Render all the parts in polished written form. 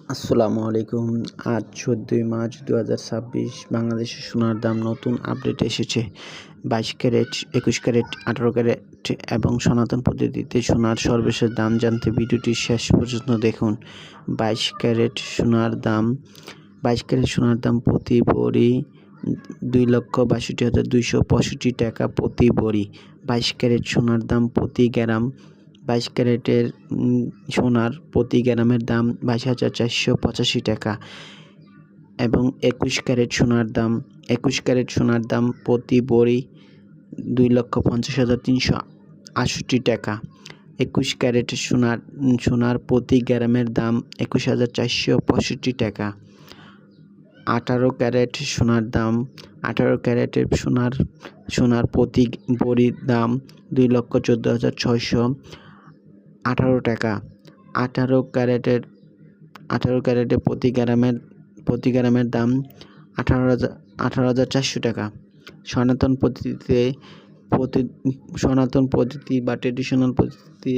আসসালামু আলাইকুম। আজ ১৪ই মার্চ ২০২৬। বাংলাদেশের সোনার দাম নতুন আপডেট এসেছে। ২২ ক্যারেট, ২১ ক্যারেট, ১৮ ক্যারেট এবং সনাতন পদ্ধতিতে সোনার সর্বশেষ দাম জানতে ভিডিওটি শেষ পর্যন্ত দেখুন। ২২ ক্যারেট সোনার দাম ২২ ক্যারেট সোনার দাম প্রতি ভরি ২,৬২,২৬৫ টাকা প্রতি ভরি। ২২ ক্যারেট সোনার দাম প্রতি গ্রাম ২২ ক্যারেটের সোনার প্রতি গ্রামের দাম ২২,৪৮৫ টাকা এবং ২১ ক্যারেট সোনার দাম প্রতি ভরি ২,৫০,৩৬৮ টাকা। ২১ ক্যারেট সোনার প্রতি গ্রামের দাম ২১,৪৬৫ টাকা। ১৮ ক্যারেট সোনার প্রতি ভরির দাম ২,১৪,৬১৮ টাকা। ১৮ ক্যারেটের প্রতি গ্রামের দাম ১৮,৪০০ টাকা। সনাতন পদ্ধতি বা ট্রেডিশনাল পদ্ধতিতে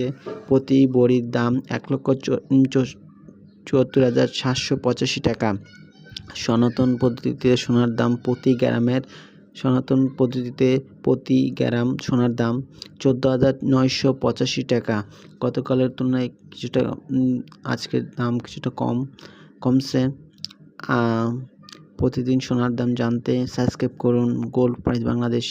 প্রতি ভরির দাম ১,৭৪,৭৮৫ টাকা। সনাতন পদ্ধতিতে প্রতি গ্রাম সোনার দাম ১৪,৯৮৫ টাকা। গতকালের তুলনায় কিছুটা আজকের দাম কিছুটা কমছে। প্রতিদিন সোনার দাম জানতে সাবস্ক্রাইব করুন গোল্ড প্রাইস বাংলাদেশ